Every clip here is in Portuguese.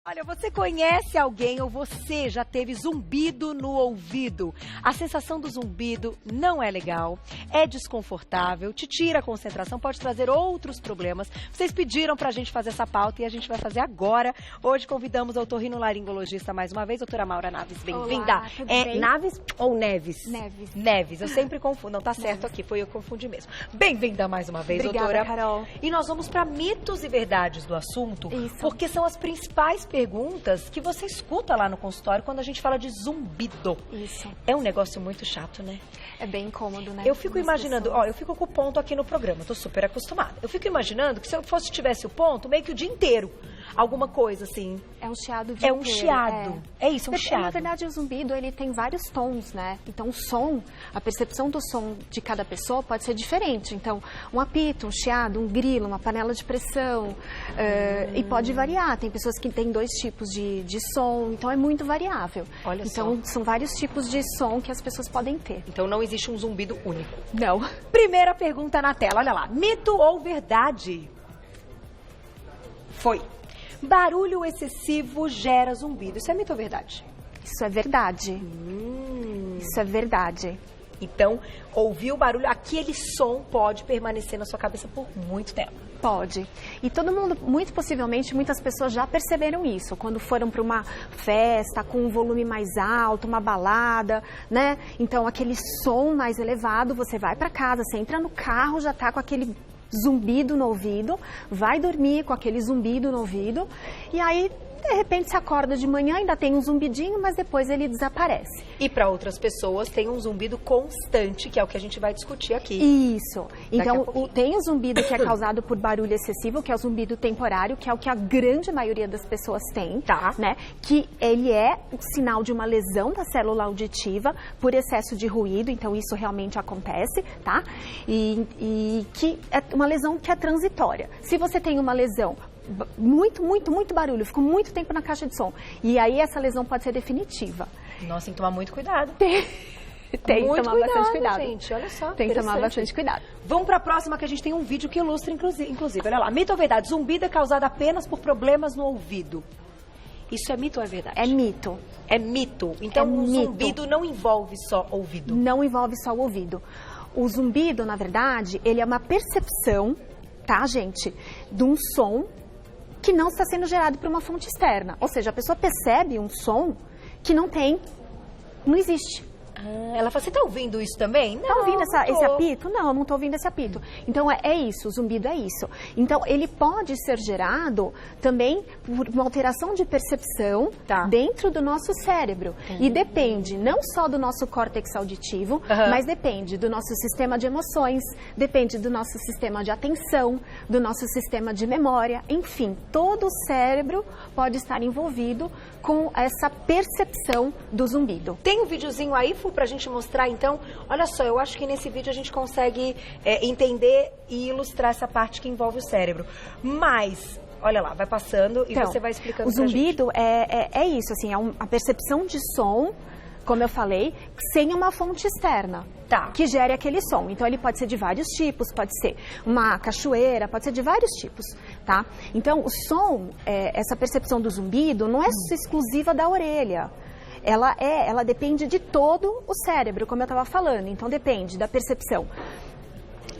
Olha, você conhece alguém ou você já teve zumbido no ouvido? A sensação do zumbido não é legal, é desconfortável, te tira a concentração, pode trazer outros problemas. Vocês pediram pra gente fazer essa pauta e a gente vai fazer agora. Hoje convidamos a otorrinolaringologista mais uma vez, doutora Maura Naves, bem-vinda. Olá, tudo bem? Naves ou Neves? Neves. Neves, eu sempre confundo. Não, tá certo aqui, foi eu que confundi mesmo. Bem-vinda mais uma vez, Obrigada, doutora. Carol. E nós vamos para mitos e verdades do assunto, Isso. porque são as principais perguntas que você escuta lá no consultório quando a gente fala de zumbido. Isso. É um negócio muito chato, né? É bem incômodo, né? Eu fico Das imaginando, pessoas. ó, eu fico com o ponto aqui no programa, tô super acostumada. Eu fico imaginando que se eu tivesse o ponto, meio que o dia inteiro, alguma coisa assim. É um chiado de É um chiado. É isso, um chiado. Na verdade, o zumbido, ele tem vários tons, né? Então, o som, a percepção do som de cada pessoa pode ser diferente. Então, um apito, um chiado, um grilo, uma panela de pressão. E pode variar. Tem pessoas que têm dois tipos de som. Então, é muito variável. Olha então, só. são vários tipos de som que as pessoas podem ter. Então não existe um zumbido único. Não. Primeira pergunta na tela, olha lá. Mito ou verdade? Foi. Barulho excessivo gera zumbido. Isso é mito ou verdade? Isso é verdade. Isso é verdade. Então, ouvir o barulho, aquele som pode permanecer na sua cabeça por muito tempo. Pode. E todo mundo, muito possivelmente, muitas pessoas já perceberam isso. Quando foram para uma festa com um volume mais alto, uma balada, né? Então, aquele som mais elevado, você vai para casa, você entra no carro, já tá com aquele zumbido no ouvido, vai dormir com aquele zumbido no ouvido, e aí, de repente, se acorda de manhã, ainda tem um zumbidinho, mas depois ele desaparece. E para outras pessoas tem um zumbido constante, que é o que a gente vai discutir aqui. Isso. Daqui a Então, pouquinho. tem o zumbido que é causado por barulho excessivo, que é o zumbido temporário, que é o que a grande maioria das pessoas tem, Tá. né? Que ele é o sinal de uma lesão da célula auditiva por excesso de ruído, então isso realmente acontece, tá? E que é uma lesão que é transitória. Se você tem uma lesão muito barulho, ficou muito tempo na caixa de som. E aí essa lesão pode ser definitiva. Nossa, tem que tomar muito cuidado. Tem que Muito tomar bastante cuidado. gente. Olha só, Tem que tomar interessante. bastante cuidado. Vamos para a próxima, que a gente tem um vídeo que ilustra, inclusive. Olha lá, mito ou verdade? Zumbido é causado apenas por problemas no ouvido. Isso é mito ou é verdade? É mito. É mito. Então, É um mito. zumbido não envolve só ouvido. Não envolve só o ouvido. O zumbido, na verdade, ele é uma percepção, tá, gente, de um som que não está sendo gerado por uma fonte externa. Ou seja, a pessoa percebe um som que não existe. Ah, ela fala, você tá ouvindo isso também? Não, Tá ouvindo não tô. esse apito? Não, não tô ouvindo esse apito. Então, é isso, o zumbido é isso. Então, ele pode ser gerado também por uma alteração de percepção Tá. dentro do nosso cérebro. E depende não só do nosso córtex auditivo, Aham. mas depende do nosso sistema de emoções, depende do nosso sistema de atenção, do nosso sistema de memória, enfim, todo o cérebro pode estar envolvido com essa percepção do zumbido. Tem um videozinho aí, Fu, pra gente mostrar, então? Olha só, eu acho que nesse vídeo a gente consegue entender e ilustrar essa parte que envolve o cérebro. Mas, olha lá, vai passando e você vai explicando o pra gente. zumbido é isso, assim, a percepção de som, como eu falei, sem uma fonte externa. Tá. Que gere aquele som. Então, ele pode ser de vários tipos, pode ser uma cachoeira, pode ser de vários tipos, tá? Então, o som, essa percepção do zumbido, não é exclusiva da orelha. Ela depende de todo o cérebro, como eu estava falando. Então, depende da percepção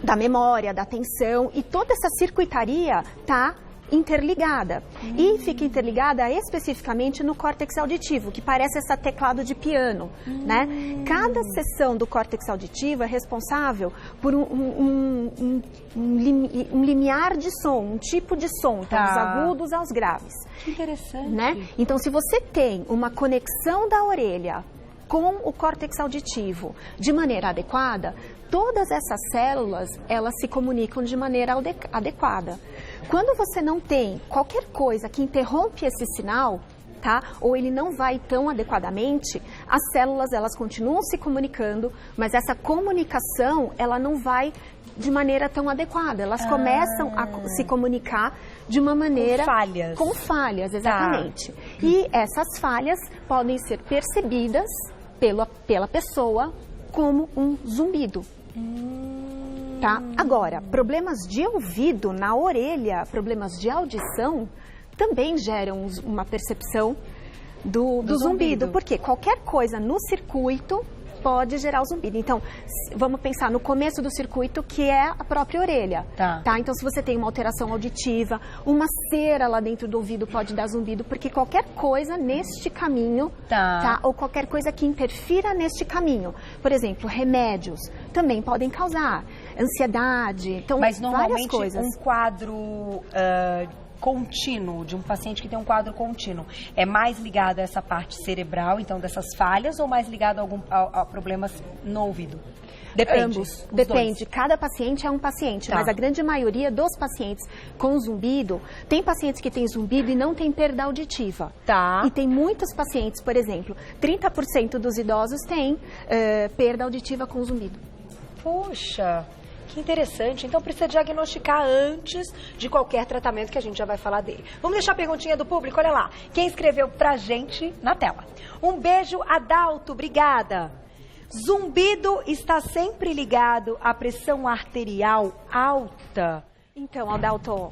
da memória, da atenção, e toda essa circuitaria tá interligada. E fica interligada especificamente no córtex auditivo, que parece esse teclado de piano, né? Cada seção do córtex auditivo é responsável por um limiar de som, um tipo de som, então Tá. dos agudos aos graves. Que interessante. Né? Então, se você tem uma conexão da orelha com o córtex auditivo de maneira adequada, todas essas células, elas se comunicam de maneira adequada. Quando você não tem qualquer coisa que interrompe esse sinal, tá? Ou ele não vai tão adequadamente, as células, elas continuam se comunicando, mas essa comunicação, ela não vai de maneira tão adequada. Elas começam a se comunicar de uma maneira... Com falhas. Com falhas, exatamente. E essas falhas podem ser percebidas pela pessoa como um zumbido. Tá? Agora, problemas de ouvido na orelha, problemas de audição, também geram uma percepção do zumbido. Porque qualquer coisa no circuito pode gerar o zumbido. Então, vamos pensar no começo do circuito, que é a própria orelha. Tá? Então, se você tem uma alteração auditiva, uma cera lá dentro do ouvido pode dar zumbido, porque qualquer coisa neste caminho, tá? Ou qualquer coisa que interfira neste caminho. Por exemplo, remédios também podem causar ansiedade. Então, mas normalmente várias coisas. Um quadro contínuo, de um paciente que tem um quadro contínuo, é mais ligado a essa parte cerebral, então dessas falhas, ou mais ligado a problemas no ouvido? Depende. Ambos. Depende. Cada paciente é um paciente, mas a grande maioria dos pacientes com zumbido, tem pacientes que têm zumbido e não tem perda auditiva. E tem muitos pacientes, por exemplo, 30% dos idosos têm perda auditiva com zumbido. Puxa! Que interessante. Então precisa diagnosticar antes de qualquer tratamento, que a gente já vai falar dele. Vamos deixar a perguntinha do público? Olha lá. Quem escreveu pra gente na tela. Um beijo, Adalto. Obrigada. Zumbido está sempre ligado à pressão arterial alta? Então, Adalto,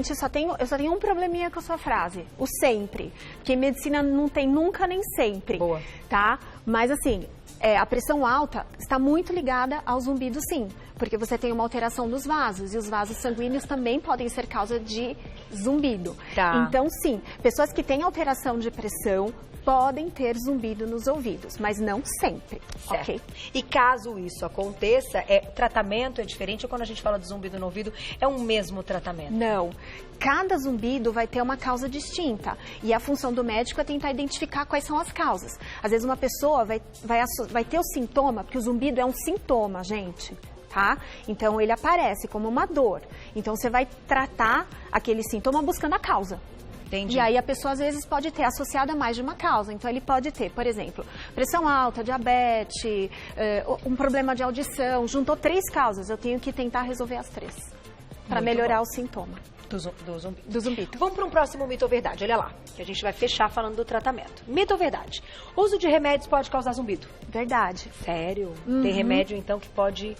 eu só tenho um probleminha com a sua frase, o sempre, porque medicina não tem nunca nem sempre. Boa. Tá? Mas assim, a pressão alta está muito ligada ao zumbido, sim, porque você tem uma alteração dos vasos, e os vasos sanguíneos também podem ser causa de zumbido. Então, sim, pessoas que têm alteração de pressão podem ter zumbido nos ouvidos, mas não sempre, ok? E caso isso aconteça, tratamento é diferente, ou quando a gente fala de zumbido no ouvido, é um mesmo tratamento? Não. Cada zumbido vai ter uma causa distinta, e a função do médico é tentar identificar quais são as causas. Às vezes uma pessoa vai ter o sintoma, porque o zumbido é um sintoma, gente. Tá? Então ele aparece como uma dor. Então você vai tratar aquele sintoma buscando a causa. Entendi. E aí a pessoa às vezes pode ter associado a mais de uma causa. Então ele pode ter, por exemplo, pressão alta, diabetes, um problema de audição. Juntou 3 causas, eu tenho que tentar resolver as 3 para melhorar o sintoma. Do zumbido. Vamos para um próximo mito ou verdade, olha lá, que a gente vai fechar falando do tratamento. Mito ou verdade? Uso de remédios pode causar zumbido? Verdade. Sério? Tem remédio então que pode...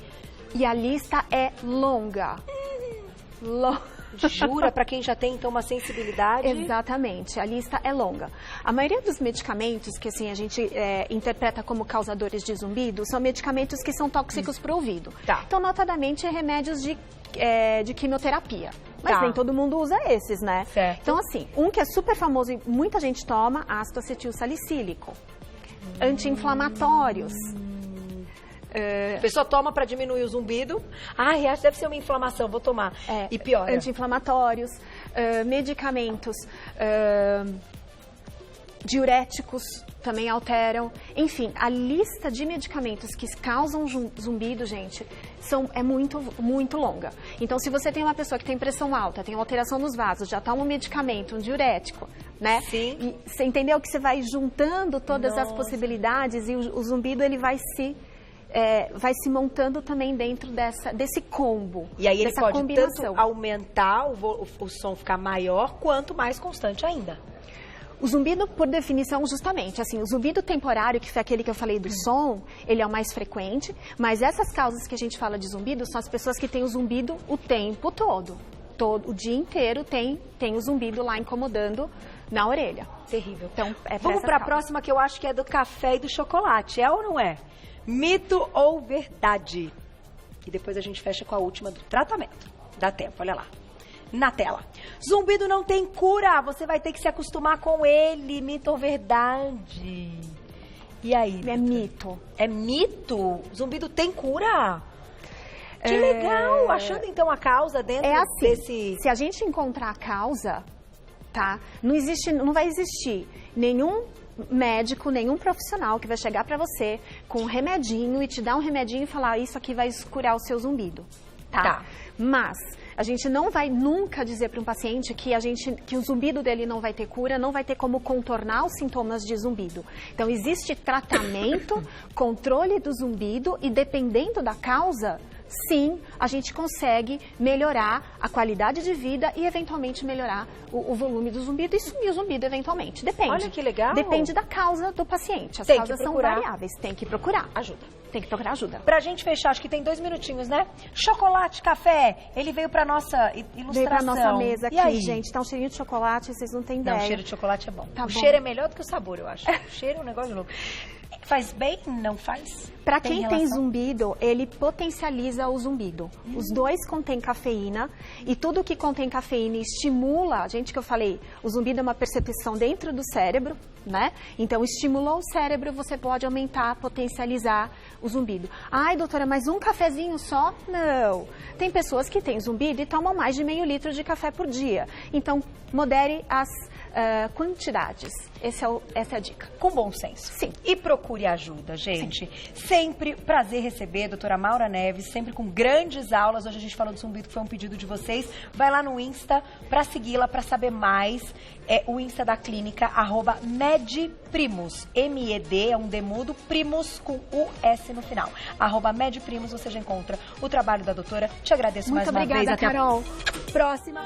E a lista é longa. Jura? Para quem já tem, então, uma sensibilidade? Exatamente, a lista é longa. A maioria dos medicamentos que assim, a gente interpreta como causadores de zumbido são medicamentos que são tóxicos para o ouvido. Então, notadamente, remédios de quimioterapia. Mas nem todo mundo usa esses, né? Certo. Então, assim, um que é super famoso e muita gente toma, ácido acetil salicílico. Anti-inflamatórios. A pessoa toma para diminuir o zumbido. Acho que deve ser uma inflamação, vou tomar. E piora. Anti-inflamatórios, medicamentos, diuréticos também alteram. Enfim, a lista de medicamentos que causam zumbido, gente, é muito, muito longa. Então, se você tem uma pessoa que tem pressão alta, tem alteração nos vasos, já toma um medicamento, um diurético, né? Sim. E você entendeu que você vai juntando todas as possibilidades e o zumbido ele vai se montando também dentro desse combo. E aí ele pode combinação. Tanto aumentar o som, ficar maior, quanto mais constante ainda. O zumbido, por definição, justamente, assim, o zumbido temporário, que foi aquele que eu falei do som, ele é o mais frequente, mas essas causas que a gente fala de zumbido são as pessoas que têm o zumbido o tempo todo. O dia inteiro tem o zumbido lá incomodando na orelha. Terrível. Então, vamos para a próxima, que eu acho que é do café e do chocolate. É ou não é? Mito ou verdade? E depois a gente fecha com a última do tratamento. Dá tempo, olha lá. Na tela. Zumbido não tem cura, você vai ter que se acostumar com ele. Mito ou verdade? E aí? É mito. É mito? Zumbido tem cura? Que legal! Achando então a causa dentro desse... Se a gente encontrar a causa, tá? Não vai existir nenhum médico, nenhum profissional que vai chegar pra você com um remedinho e te dar um remedinho e falar isso aqui vai curar o seu zumbido, tá? Mas a gente não vai nunca dizer para um paciente que o zumbido dele não vai ter cura, não vai ter como contornar os sintomas de zumbido. Então existe tratamento, controle do zumbido e dependendo da causa, sim, a gente consegue melhorar a qualidade de vida e eventualmente melhorar o volume do zumbido e sumir o zumbido eventualmente. Depende. Olha que legal. Depende da causa do paciente. As Tem que causas são procurar variáveis. Tem que procurar. ajuda. Tem que procurar ajuda. Pra gente fechar, acho que tem 2 minutinhos, né? Chocolate, café, ele veio pra nossa ilustração. Veio pra nossa mesa E aqui, aí? gente. Tá um cheirinho de chocolate, vocês não têm Não, ideia. o cheiro de chocolate é bom. Tá O bom. cheiro é melhor do que o sabor, eu acho. O cheiro é um negócio louco. Faz bem? Não faz? Para quem tem relação? zumbido, ele potencializa o zumbido. Os dois contêm cafeína e tudo que contém cafeína estimula, gente, que eu falei, o zumbido é uma percepção dentro do cérebro, né? Então, estimulou o cérebro, você pode aumentar, potencializar o zumbido. Ai, doutora, mas um cafezinho só? Não. Tem pessoas que têm zumbido e tomam mais de meio litro de café por dia. Então, modere as quantidades. Essa é a dica. Com bom senso. Sim. E procure ajuda, gente. Sempre prazer receber a doutora Maura Neves, sempre com grandes aulas. Hoje a gente falou do zumbido, que foi um pedido de vocês. Vai lá no Insta para segui-la, para saber mais. É o Insta da clínica, @medprimus. M-E-D, é um demudo, primus com U-S no final. @medprimus, você já encontra o trabalho da doutora. Te agradeço mais Muito uma vez. obrigada, Até Carol. a próxima.